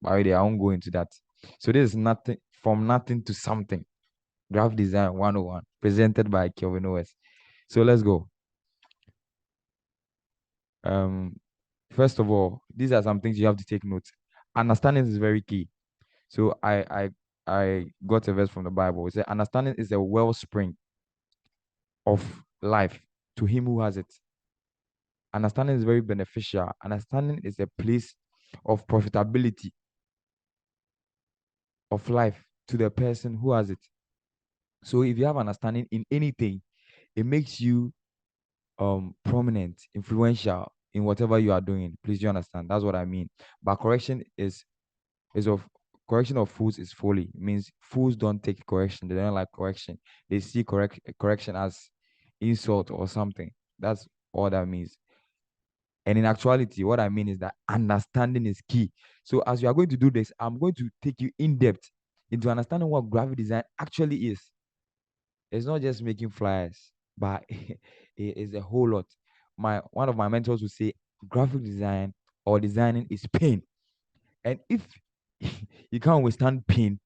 By the way, I won't go into that. So this is nothing from nothing to something. Graphic design 101, presented by Kelvin OS. So let's go. Um, First of all, these are some things you have to take note. Understanding is very key. So I got a verse from the Bible. It says, understanding is a wellspring of life to him who has it. Understanding is very beneficial. Understanding is a place of profitability of life to the person who has it. So if you have understanding in anything, it makes you prominent, influential in whatever you are doing. Please do you understand? That's what I mean. But is of correction of fools is folly. It means fools don't take correction. They don't like correction. They see correction as insult or something. That's all that means. And in actuality, what I mean is that understanding is key. So as you are going to do this, I'm going to take you in depth into understanding what graphic design actually is. It's not just making flyers, but it is a whole lot. My one of my mentors would say graphic design or designing is pain. And if you can't withstand pain,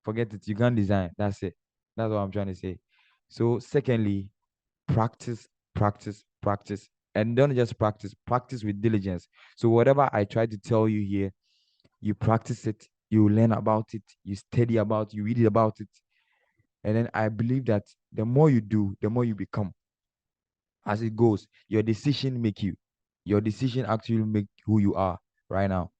forget it. You can't design. That's it. That's what I'm trying to say. So, secondly, practice, practice, practice. And don't just practice, practice with diligence. So, whatever I try to tell you here, you practice it, you learn about it, you study about it, you read about it. And then I believe that the more you do, the more you become. As it goes, your decision make you. Your decision actually make who you are right now.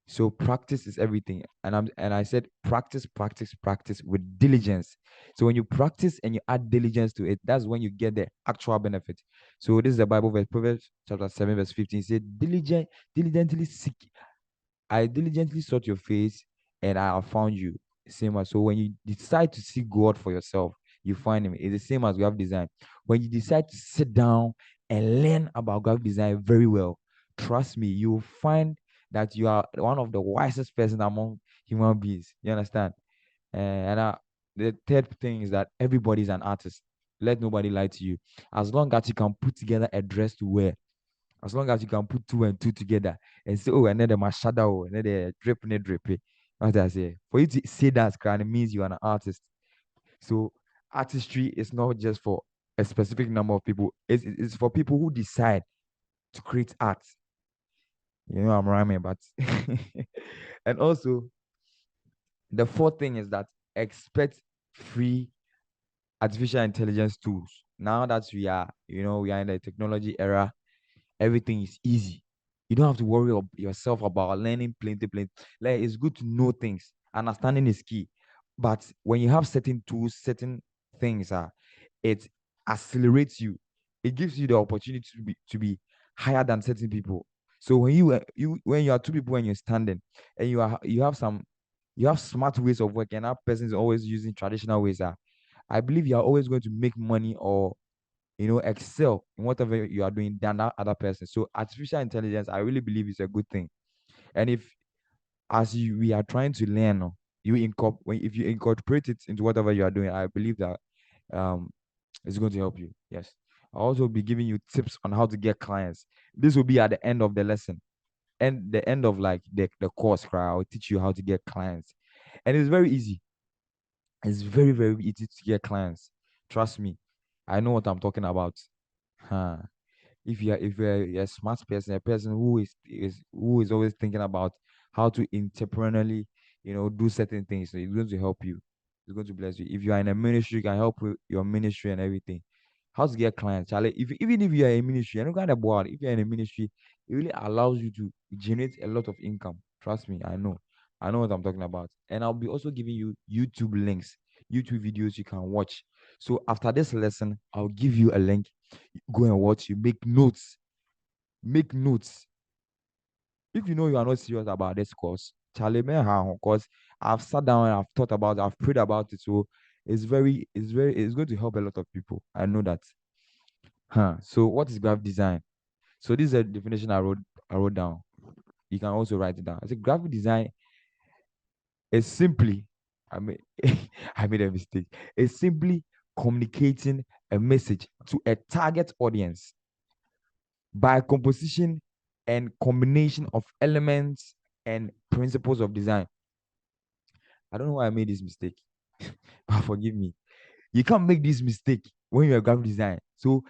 So practice is everything. And I said practice, practice, practice with diligence. So when you practice and you add diligence to it, that's when you get the actual benefit. So this is the Bible verse, Proverbs chapter 7, verse 15. It said, diligently seek. I diligently sought your face and I have found you. Same as so when you decide to seek God for yourself, you find him. It's the same as graphic design. When you decide to sit down and learn about graphic design very well, trust me, you will find that you are one of the wisest person among human beings. You understand? And the third thing is that everybody is an artist. Let nobody lie to you. As long as you can put together a dress to wear, as long as you can put two and two together and say, oh, and then my shadow, and then the drip, and drip. What I say, for you to say that, kind of means you are an artist. So artistry is not just for a specific number of people. It's for people who decide to create art. You know, I'm rhyming, but and also the fourth thing is that expect free artificial intelligence tools. Now that we are in the technology era, everything is easy. You don't have to worry yourself about learning plenty. Like it's good to know things. Understanding is key. But when you have certain tools, certain things, it accelerates you. It gives you the opportunity to be higher than certain people. So when you are two people and you're standing and you have smart ways of working, and that person is always using traditional ways. I believe you are always going to make money or excel in whatever you are doing than that other person. So artificial intelligence, I really believe is a good thing. And if as we are trying to learn, if you incorporate it into whatever you are doing, I believe that um it's going to help you. Yes. I'll also be giving you tips on how to get clients. This will be at the end of the lesson and the end of like the course, right? I'll teach you how to get clients. And it's very easy. It's very, very easy to get clients. Trust me. I know what I'm talking about. Huh. If you're a smart person, a person who is always thinking about how to entrepreneurially, do certain things, so it's going to help you. It's going to bless you. If you are in a ministry, you can help with your ministry and everything. How to get clients, Charlie? Even if you are in a ministry, I don't got a board. If you're in a ministry, it really allows you to generate a lot of income. Trust me, I know what I'm talking about. And I'll be also giving you YouTube links, YouTube videos you can watch. So after this lesson, I'll give you a link. Go and watch. You make notes. Make notes. If you know you are not serious about this course, Charlie, because I've sat down and I've thought about it, I've prayed about it. So it's going to help a lot of people. I know that. Huh. So what is graphic design? So this is a definition I wrote down. You can also write it down. I said graphic design is simply, I mean, I made a mistake. It's simply communicating a message to a target audience by composition and combination of elements. and principles of design. I don't know why I made this mistake, but forgive me. You can't make this mistake when you're a graphic design. So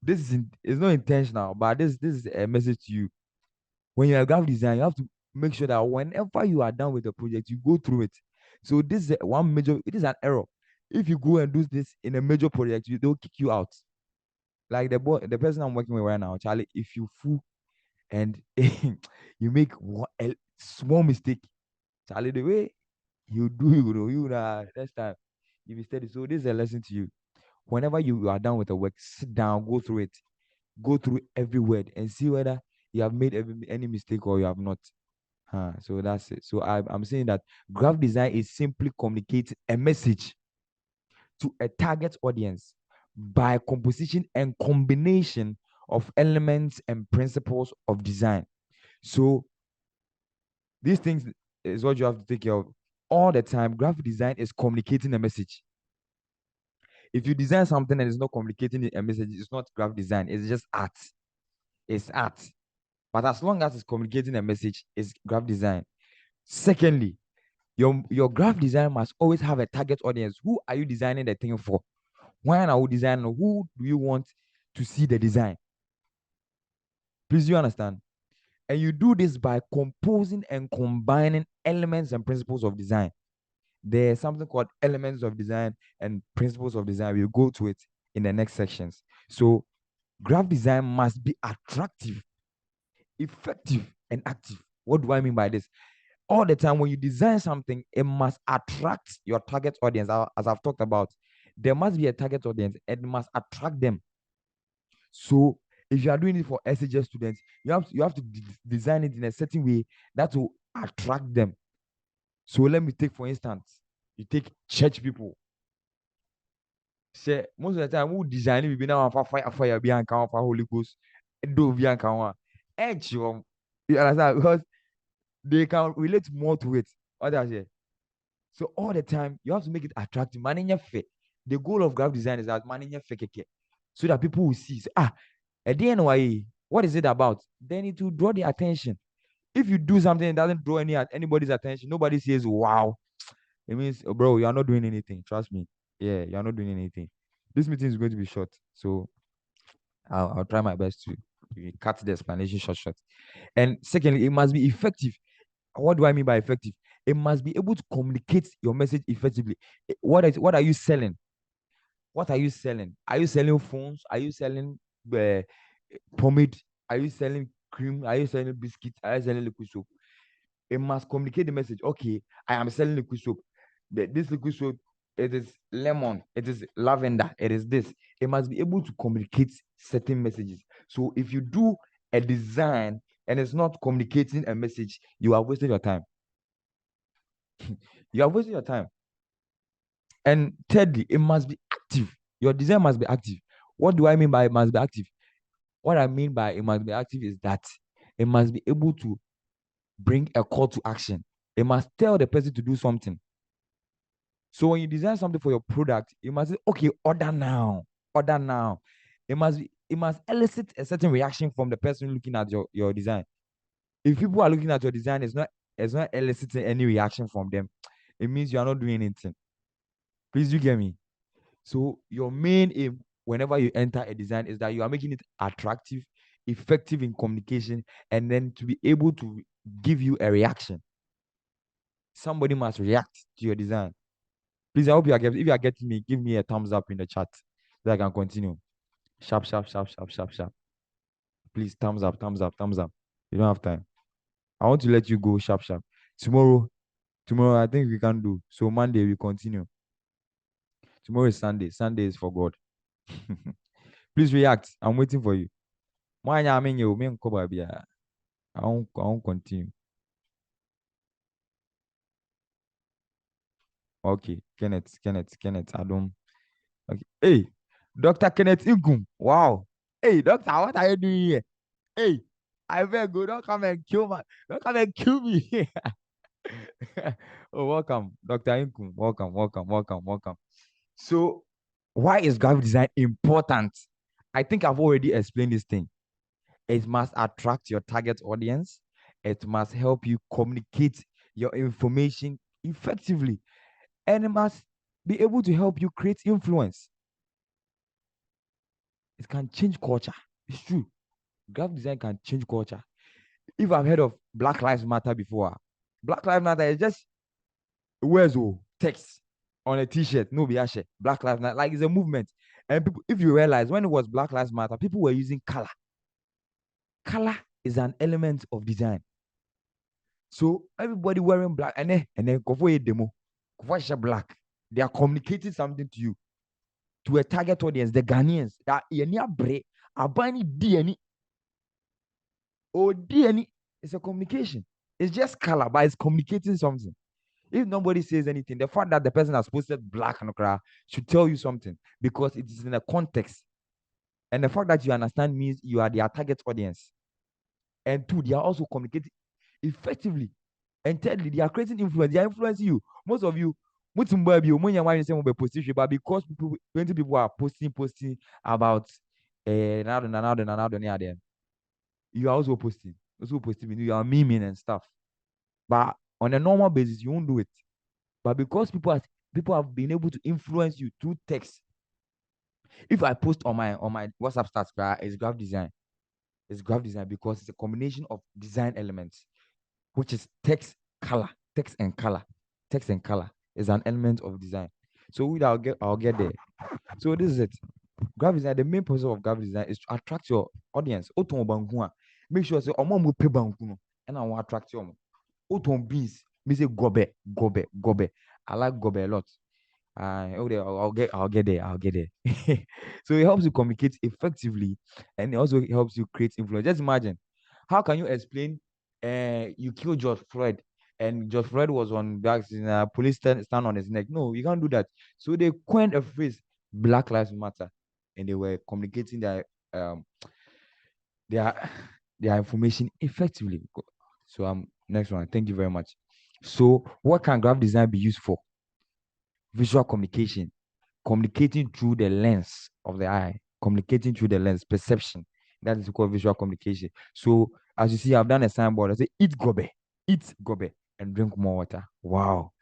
it's not intentional, but this is a message to you. When you're a graphic design, you have to make sure that whenever you are done with the project, you go through it. So this is one major. It is an error. If you go and do this in a major project, they'll kick you out. Like the person I'm working with right now, Charlie. If you fool and you make a small mistake, Charlie, the way you next time you be steady. So this is a lesson to you. Whenever you are done with the work, sit down, go through it, go through every word, and see whether you have made any mistake or you have not. So that's it. So I'm saying that graphic design is simply communicating a message to a target audience by composition and combination of elements and principles of design. So these things is what you have to take care of all the time. Graphic design is communicating a message. If you design something and it's not communicating a message, it's not graphic design. It's just art. It's art. But as long as it's communicating a message, it's graphic design. Secondly, your graphic design must always have a target audience. Who are you designing the thing for? Why are you designing? Who do you want to see the design? Please, do you understand? And you do this by composing and combining elements and principles of design. There's something called elements of design and principles of design. We'll go to it in the next sections. So, graphic design must be attractive, effective, and active. What do I mean by this? All the time, when you design something, it must attract your target audience. As I've talked about, there must be a target audience and it must attract them. So, if you are doing it for SHS students, you have to design it in a certain way that will attract them. So, let me take for instance, you take church people. Say most of the time, who design it, we now for fire be and count for Holy Ghost, do be and count. Edge, you understand? Because they can relate more to it. What I say. So all the time, you have to make it attractive. Managing fair. The goal of graphic design is that managing fair, so that people will see. Say, at the end, why? What is it about? Then it will draw the attention. If you do something that doesn't draw anybody's attention, nobody says, "Wow." It means, oh, bro, you are not doing anything. Trust me. Yeah, you are not doing anything. This meeting is going to be short, so I'll try my best to cut the explanation short. And secondly, it must be effective. What do I mean by effective? It must be able to communicate your message effectively. What are you selling? What are you selling? Are you selling phones? Are you selling uh, pomade? Are you selling cream? Are you selling biscuits? Are you selling liquid soap? It must communicate the message. Okay, I am selling liquid soap. This liquid soap, it is lemon, it is lavender, it is this. It must be able to communicate certain messages. So if you do a design and it's not communicating a message, you are wasting your time. You are wasting your time. And thirdly, it must be active. Your design must be active. What do I mean by it must be active? What I mean by it must be active is that it must be able to bring a call to action. It must tell the person to do something. So when you design something for your product, you must say, okay, order now. Order now. It must elicit a certain reaction from the person looking at your design. If people are looking at your design, it's not eliciting any reaction from them. It means you are not doing anything. Please, you get me? So your main aim whenever you enter a design is that you are making it attractive, effective in communication, and then to be able to give you a reaction. Somebody must react to your design. Please, I hope you are getting. If you are getting me, give me a thumbs up in the chat so I can continue. Sharp, sharp, sharp, sharp, sharp, sharp. Please, thumbs up, thumbs up, thumbs up. You don't have time. I want to let you go sharp, sharp. Tomorrow, I think we can do. So Monday we continue. Tomorrow is Sunday. Sunday is for God. Please react. I'm waiting for you. I mean you, me and Koba, I won't continue. Okay, Kenneth, Adam. Okay. Hey, Dr. Kenneth Igum. Wow. Hey, doctor, what are you doing here? Hey, I beg you, don't come and kill me. Oh, welcome, Dr. Inkum. Welcome, welcome, welcome, welcome. So, why is graphic design important? I think I've already explained this thing. It must attract your target audience. It must help you communicate your information effectively, and it must be able to help you create influence. It can change culture. It's true. Graphic design can change culture. If I've heard of Black Lives Matter before, Black Lives Matter is just words or text on a t-shirt. No, be ashe. Black Lives Matter, like it's a movement. And people, if you realize when it was Black Lives Matter, people were using color. Color is an element of design. So everybody wearing black and then go for a demo, go for black. They are communicating something to you, to a target audience, the Ghanaians. That yeni abre, abani dieni, or dieni. It's a communication. It's just color, but it's communicating something. If nobody says anything, the fact that the person has posted black and okra should tell you something because it is in a context. And the fact that you understand means you are their target audience. And two, they are also communicating effectively. And thirdly, they are creating influence. They are influencing you. Most of you, but because people, 20 people are posting about you are also posting. You are memeing and stuff. But on a normal basis, you won't do it. But because people have been able to influence you through text. If I post on my WhatsApp stats, it's graphic design. It's graphic design because it's a combination of design elements, which is color, text and color. Text and color is an element of design. So I'll get there. So this is it. Graphic design, the main purpose of graphic design is to attract your audience. Make sure say omo mo pay banku no, and I want attract you. Oton beans, me say gobe. I like gobe a lot. Okay, I'll get there. I'll get there. So it helps you communicate effectively, and it also helps you create influence. Just imagine, how can you explain? You killed George Floyd, and George Floyd was on back in a police stand on his neck. No, you can't do that. So they coined a phrase, Black Lives Matter, and they were communicating um their their information effectively. So next one. Thank you very much. So what can graphic design be used for? Visual communication, communicating through the lens of the eye, communicating through the lens, perception. That is called visual communication. So as you see, I've done a signboard. I say, eat gobe, and drink more water. Wow,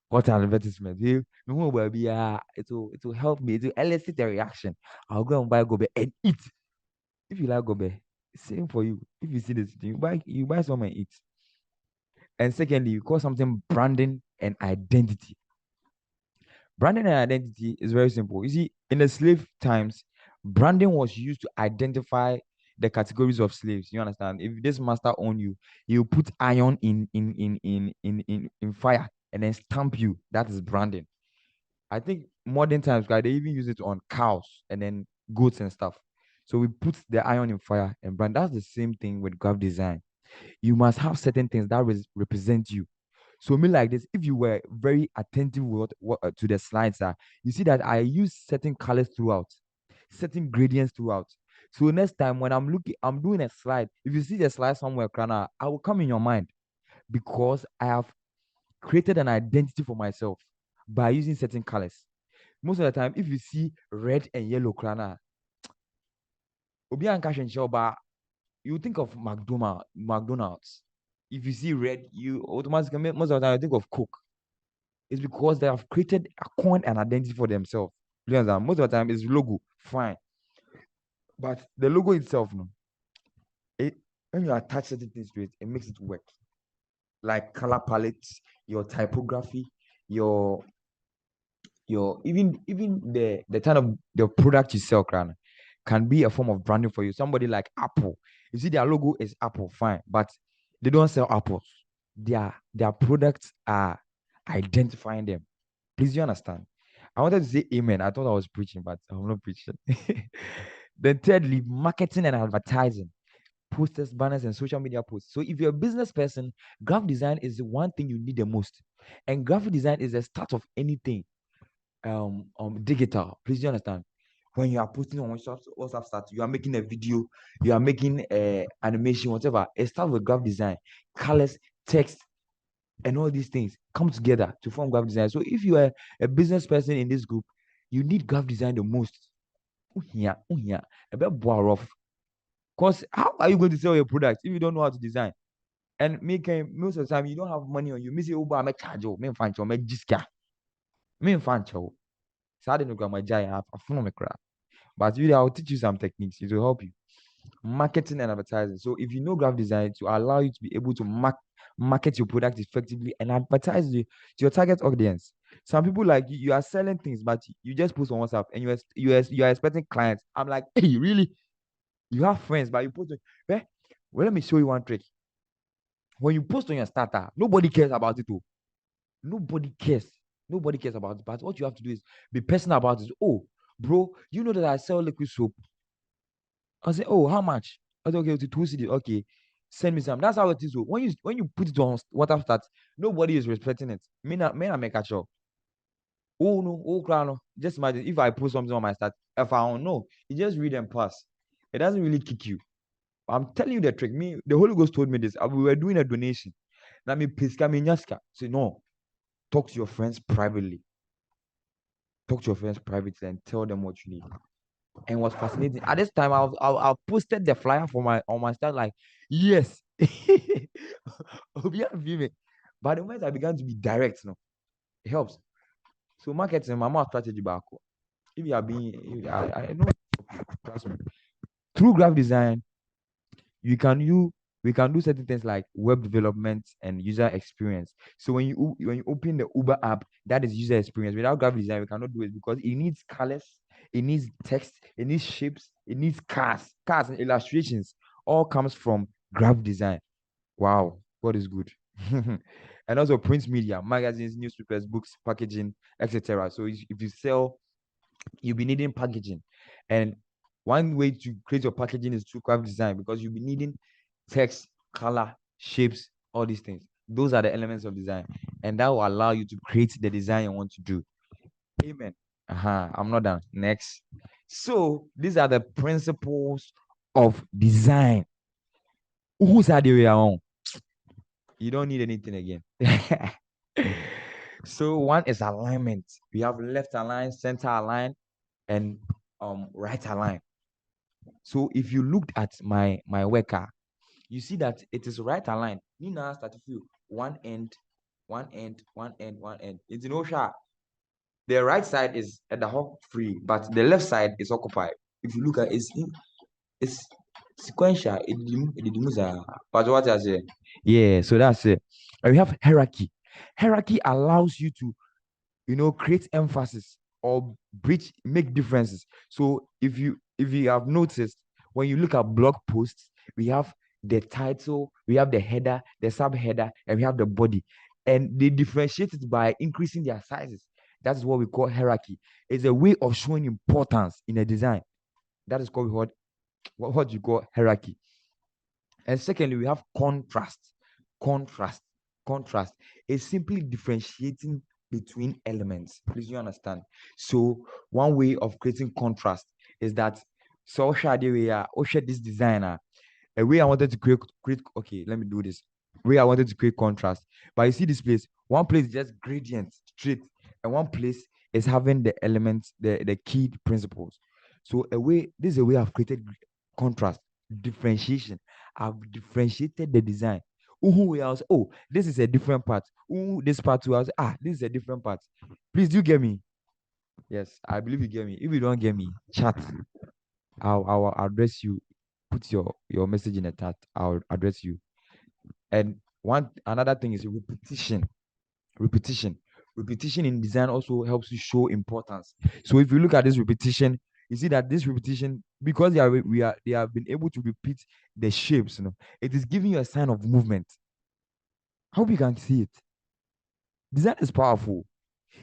what an advertisement! It will help me. It will elicit a reaction. I'll go and buy gobe and eat. If you like gobe, same for you. If you see this, you buy some and eat. And secondly, you call something branding and identity. Branding and identity is very simple. You see, in the slave times, branding was used to identify the categories of slaves. You understand? If this master own you, he'll put iron in fire and then stamp you. That is branding. I think modern times, guys, they even use it on cows and then goats and stuff. So we put the iron in fire and brand. That's the same thing with graphic design. You must have certain things that represent you. So me like this, if you were very attentive to the slides, you see that I use certain colors throughout, certain gradients throughout. So next time when I'm doing a slide. If you see the slide somewhere, Krana, I will come in your mind because I have created an identity for myself by using certain colors. Most of the time, if you see red and yellow, Krana, Obi and Cash and Shoba, you think of McDonald's. If you see red, you automatically most of the time you think of Coke. It's because they have created a coin and identity for themselves. You understand? Most of the time it's logo, fine. But the logo itself, no, when you attach certain things to it, it makes it work. Like color palettes, your typography, your even the kind of the product you sell, can be a form of branding for you. Somebody like Apple, you see their logo is Apple, fine, but they don't sell apples. Their products are identifying them. Please, you understand? I wanted to say amen. I thought I was preaching, but I'm not preaching. Then thirdly, marketing and advertising, posters, banners, and social media posts. So if you're a business person, graphic design is the one thing you need the most. And graphic design is the start of anything digital. Please, you understand? When you are posting on WhatsApp start, you are making a video, you are making animation, whatever. It starts with graphic design, colors, text, and all these things come together to form graphic design. So if you are a business person in this group, you need graphic design the most. A bit rough. Because how are you going to sell your product if you don't know how to design? And most of the time you don't have money on you. Me say Uber, me charge you, me find you, me jiska, me find you. So I didn't go my jai have a phone me cry. But you, I'll teach you some techniques. It will help you. Marketing and advertising. So if you know graphic design to allow you to be able to market your product effectively and advertise to your target audience. Some people like you are selling things, but you just post on WhatsApp and you are expecting clients. I'm like, hey, really? You have friends, but you post. Eh? Well, let me show you one trick. When you post on your starter, nobody cares about it. Oh. Nobody cares. Nobody cares about it. But what you have to do is be personal about it. Oh, bro, you know that I sell liquid soap. I say, oh, how much? I say, okay, to 2 CD. Okay, send me some. That's how it is. Oh. When you put it on water start, nobody is respecting it. Me not make a show. Oh no, oh crown. No. Just imagine if I put something on my start. If I don't know, you just read and pass. It doesn't really kick you. I'm telling you the trick. Me, the Holy Ghost told me this. We were doing a donation. Now me piska me nyaska. Say no. Talk to your friends privately. Talk to your friends privately and tell them what you need. And what's fascinating at this time, I posted the flyer for my on my start like yes. Obi and Vime. But the moment I began to be direct, no, it helps. So marketing, my mouth strategy back. If you are being, I know, trust me. Through graphic design, you can you we can do certain things like web development and user experience. So when you open the Uber app, that is user experience. Without graphic design, we cannot do it because it needs colors, it needs text, it needs shapes, it needs cars and illustrations. All comes from graphic design. Wow, God is good. And also print media, magazines, newspapers, books, packaging, etc. So if you sell, you'll be needing packaging. And one way to create your packaging is through graphic design because you'll be needing text, color, shapes, all these things. Those are the elements of design. And that will allow you to create the design you want to do. Amen. I'm not done. Next. So these are the principles of design. Who's are they on? You don't need anything again. So one is alignment. We have left align, center align, and right align. So if you looked at my worker, you see that it is right aligned. Nina start to feel one end, one end, one end, one end. It's no sharp. The right side is at the hop free, but the left side is occupied. If you look at it's sequential. But what I say? Yeah, so that's it. And we have hierarchy. Hierarchy allows you to create emphasis or make differences. So if you have noticed, when you look at blog posts, we have the title, we have the header, the subheader, and we have the body, and they differentiate it by increasing their sizes. That's what we call hierarchy. It's a way of showing importance in a design. That is called what you call hierarchy. And secondly, we have contrast. Contrast. Contrast is simply differentiating between elements. Please, you understand? So, one way of creating contrast is that so we are this designer. A way I wanted to create okay, let me do this. Way I wanted to create contrast. But you see this place, one place is just gradient straight, and one place is having the elements, the key principles. So this is a way I've created contrast, differentiation. I've differentiated the design. Ooh, I was, oh, this is a different part. Ooh, this part too. I was, this is a different part. Please do you get me? Yes, I believe you get me. If you don't get me, chat. I'll address you. Put your message in the chat. I'll address you. And one another thing is repetition. Repetition. Repetition in design also helps you show importance. So if you look at this repetition, you see that this repetition, because they have been able to repeat the shapes, it is giving you a sign of movement. I hope you can see it. Design is powerful.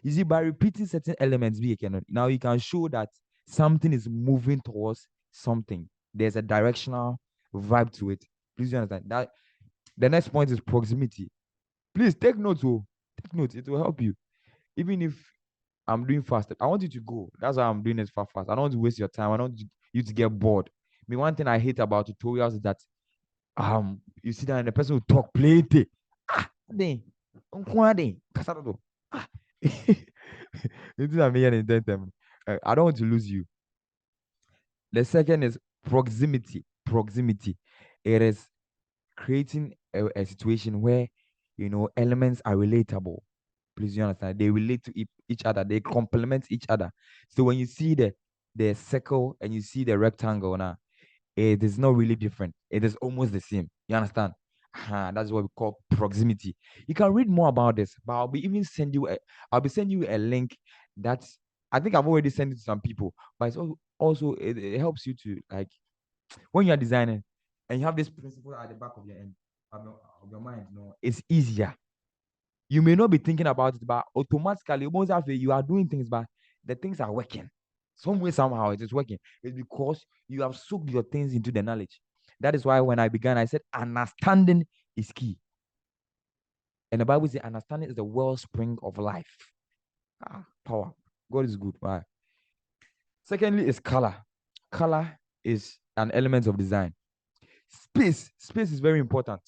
You see, by repeating certain elements, now you can show that something is moving towards something. There's a directional vibe to it. Please you understand that. The next point is proximity. Please take notes. Oh, take notes. It will help you. Even if I'm doing fast, I want you to go. That's why I'm doing it fast. I don't want to waste your time. I don't want you to get bored. I mean, one thing I hate about tutorials is that you sit down and the person will talk plenty. Then, kasa dodo. Ah, It is a million in 10 I don't want to lose you. The second is proximity. Proximity. It is creating a situation where elements are relatable. Please, you understand? They relate to each other. They complement each other. So when you see the circle and you see the rectangle now, it is not really different. It is almost the same. You understand? That's what we call proximity. You can read more about this, but I'll be sending you a link that's I think I've already sent it to some people, but it's also it helps you to like when you are designing and you have this principle at the back of your end of your mind, it's easier. You may not be thinking about it, but automatically, almost after you are doing things, but the things are working. Some way, somehow, it is working. It's because you have soaked your things into the knowledge. That is why when I began, I said understanding is key. And the Bible says understanding is the wellspring of life. Power. God is good. Right. Secondly, is color. Color is an element of design. Space. Space is very important.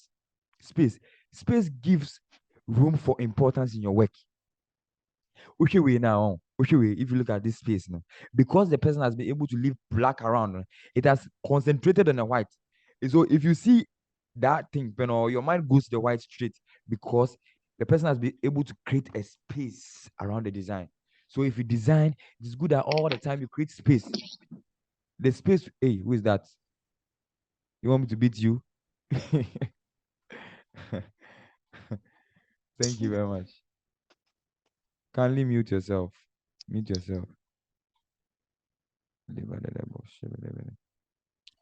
Space. Space gives room for importance in your work. Ushiwe now, Ushiwe, if you look at this space now, because the person has been able to leave black around, it has concentrated on the white. So if you see that thing, your mind goes to the white straight because the person has been able to create a space around the design. So if you design, it's good that all the time you create space. The space, hey, who is that? You want me to beat you? Thank you very much. Kindly mute yourself. Mute yourself.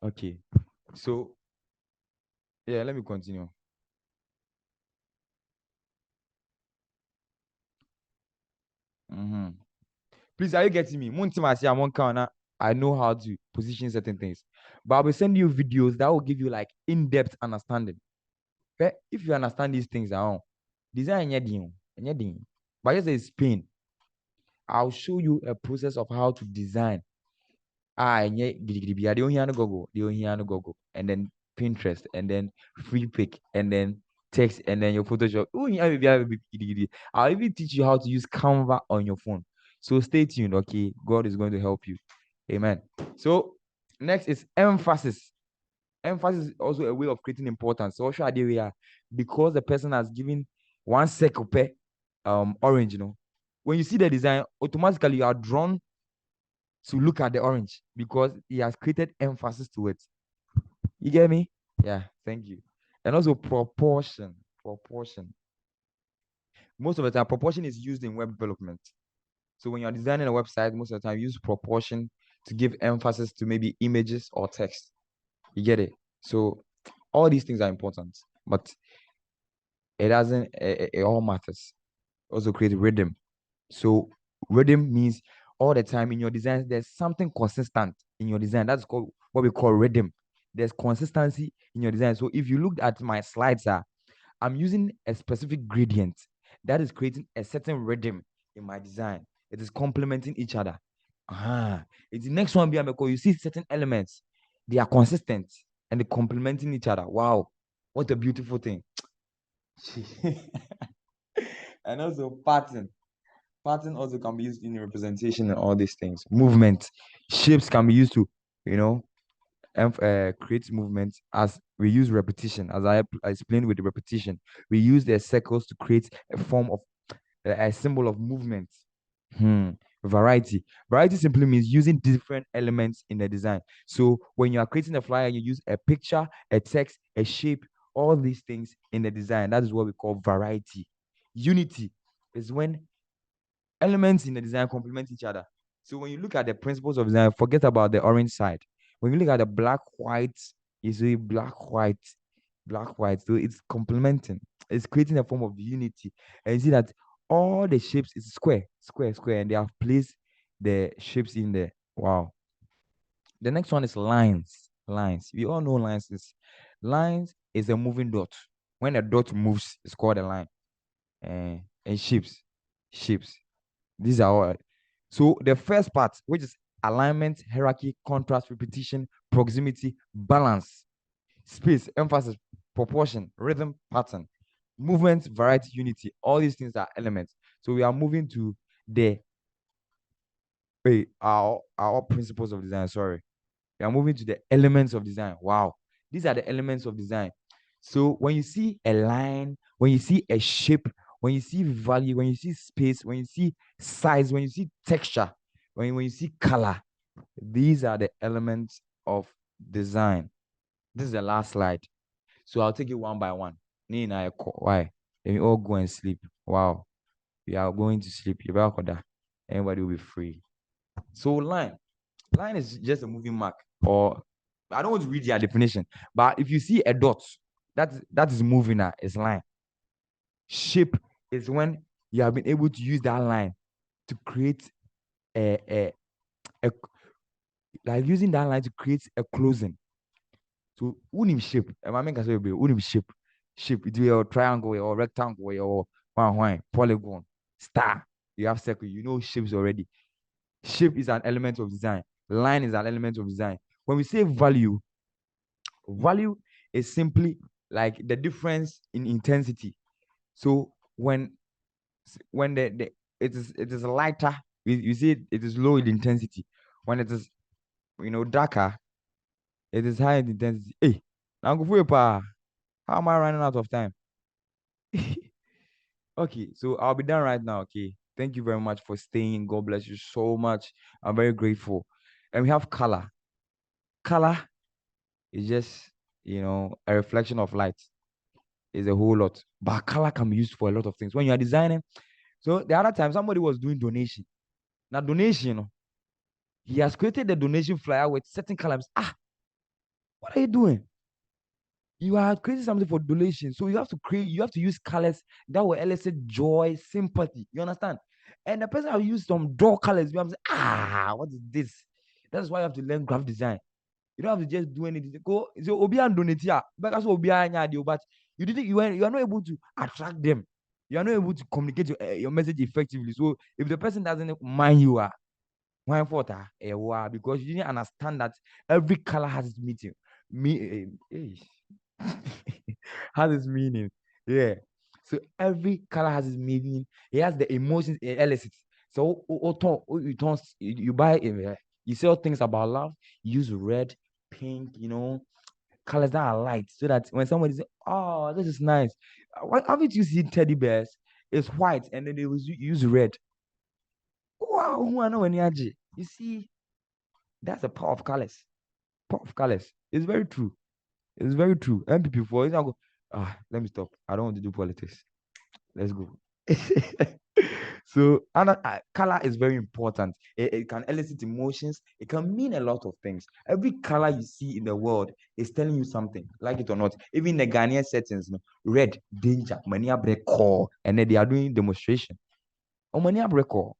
Okay. So yeah, let me continue. Please, are you getting me? I know how to position certain things, but I'll be sending you videos that will give you like in-depth understanding. But if you understand these things, design anything, but just it's pain. I'll show you a process of how to design. And then Pinterest, and then free pick, and then text, and then your Photoshop. I'll even teach you how to use Canva on your phone. So stay tuned, okay? God is going to help you. Amen. So next is emphasis. Emphasis is also a way of creating importance. So show idea because the person has given one circle per orange, When you see the design, automatically you are drawn to look at the orange because he has created emphasis to it. You get me? Yeah, thank you. And also proportion. Proportion. Most of the time, proportion is used in web development. So when you're designing a website, most of the time use proportion to give emphasis to maybe images or text. You get it? So all these things are important, but it doesn't, it all matters. Also create rhythm. So rhythm means all the time in your designs, there's something consistent in your design. That's called what we call rhythm. There's consistency in your design. So if you looked at my slides, I'm using a specific gradient that is creating a certain rhythm in my design. It is complementing each other. It's the next one because you see certain elements, they are consistent and they complementing each other. Wow, what a beautiful thing. And also pattern. Pattern also can be used in representation and all these things. Movement, shapes can be used to, you know, create movement as we use repetition. As I explained with the repetition, we use the circles to create a form of a symbol of movement. Variety. Variety simply means using different elements in the design. So when you are creating a flyer, you use a picture, a text, a shape, all these things in the design. That is what we call variety. Unity is when elements in the design complement each other. So when you look at the principles of design, forget about the orange side. When you look at the black, white, you see black, white, black, white. So it's complementing. It's creating a form of unity. And you see that all the shapes is square, square, square, and they have placed the shapes in there. Wow. The next one is lines. Lines. We all know lines is a moving dot. When a dot moves, it's called a line. And shapes. Shapes. These are all. So the first part, which is alignment, hierarchy, contrast, repetition, proximity, balance, space, emphasis, proportion, rhythm, pattern, movement, variety, unity. All these things are elements. So we are moving to the our principles of design. Sorry, we are moving to the elements of design. Wow, these are the elements of design. So when you see a line, when you see a shape, when you see value, when you see space, when you see size, when you see texture, when you see color, these are the elements of design. This is the last slide. So I'll take it one by one. Why? Let me all go and sleep. Wow. We are going to sleep. Everybody will be free. So line is just a moving mark, or I don't want to read their definition, but if you see a dot, that is moving. It's line. Shape is when you have been able to use that line to create a, a like using that line to create a closing. So unim shape, I mean, unim shape. It will triangle or rectangle or one polygon, star. You have circle. You know shapes already. Shape is an element of design. Line is an element of design. When we say value, value is simply like the difference in intensity. So when it is lighter, you see it is low in intensity. When it is darker, it is high in intensity. Hey, now go for you, pa. How am I running out of time? Okay, so I'll be done right now. Okay, thank you very much for staying. God bless you so much. I'm very grateful. And we have color. Color is just a reflection of light. Is a whole lot, but color can be used for a lot of things when you are designing. So the other time somebody was doing donation. Now donation, he has created the donation flyer with certain colors. What are you doing? You are creating something for donation, so you have to use colors that will elicit joy, sympathy. You understand? And the person will use some dull colors. You have to say, what is this? That's why you have to learn graphic design. You don't have to just do anything. Go so obi and donate here. Because obi but you are not able to attract them. You are not able to communicate your message effectively. So if the person doesn't mind you, why for that? Because you didn't understand that every color has its meaning. Has its meaning. Yeah. So every color has its meaning. It has the emotions it elicits. So you buy you sell things about love, you use red, pink, colors that are light, so that when somebody says, "Oh, this is nice," why haven't you seen teddy bears? It's white, and then they use red. Wow, who I know when you see, that's the power of colors. Power of colors. It's very true. It's very true. MPP for it's not go. Let me stop. I don't want to do politics. Let's go. So, color is very important. It can elicit emotions. It can mean a lot of things. Every color you see in the world is telling you something, like it or not. Even the Ghanaian settings, red, danger, mania break call, and then they are doing demonstration. Oh, mania break call.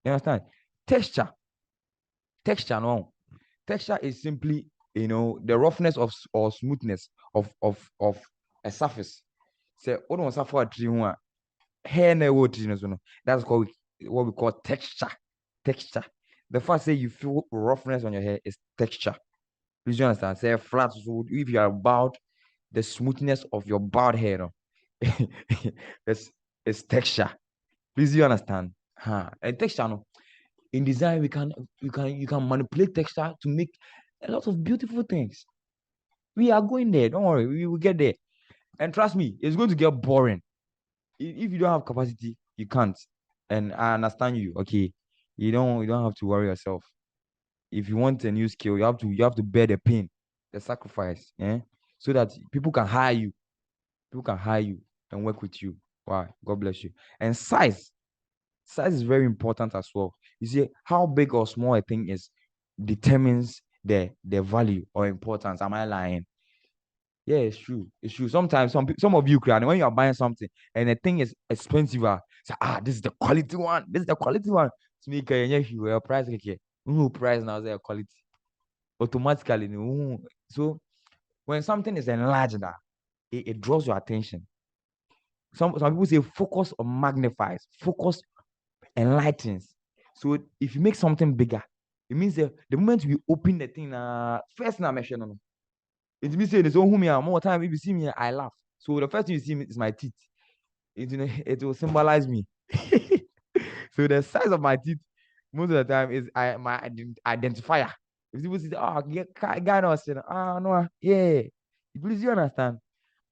You understand? Texture, texture, no. Texture is simply, the roughness or smoothness of a surface. Say, what do suffer a tree one? Hair na ɛwɔ tiri no so no, that's what we call texture. Texture. The first say you feel roughness on your hair is texture. Please you understand? Say flat. So if you are bald, the smoothness of your bald hair, no, it's texture. Please you understand? And texture, no. In design, you can manipulate texture to make a lot of beautiful things. We are going there. Don't worry, we will get there. And trust me, it's going to get boring. If you don't have capacity, you can't. And I understand you. Okay, you don't have to worry yourself. If you want a new skill, you have to bear the pain, the sacrifice, so that people can hire you. People can hire you and work with you. Wow, God bless you. And size is very important as well. You see, how big or small a thing is determines the value or importance. Am I lying? Yeah, it's true. It's true. Sometimes some of you cry when you are buying something and the thing is expensive. Say, this is the quality one. This is the quality one. To me, your price okay. Price now is quality. Automatically. So when something is enlarged, it draws your attention. Some people say focus or magnifies, focus enlightens. So if you make something bigger, it means that the moment we open the thing, first now mention no. It means say there's more time. If you see me, I laugh. So the first thing you see me is my teeth. It will symbolize me. So the size of my teeth most of the time is my identifier. If people say, guy no, no, yeah, please you understand.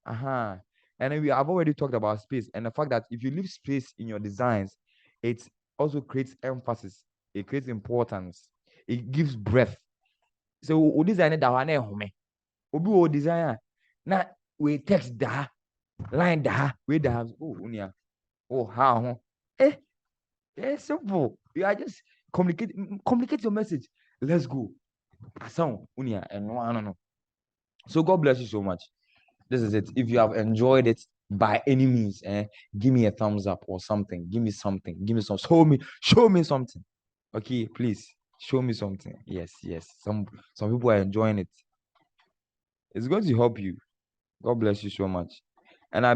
Uh-huh. And then we have already talked about space and the fact that if you leave space in your designs, it also creates emphasis, it creates importance, it gives breadth. So we design that one home. Obi wo design na we text da line da we da oh unia oh how eh it's simple. You are just communicate your message. Let's go. Asan unia and no. So God bless you so much. This is it. If you have enjoyed it by any means, give me a thumbs up or something. Give me something. Give me some. Show me something. Okay, please show me something. Yes, yes. Some people are enjoying it. It's going to help you. God bless you so much. And I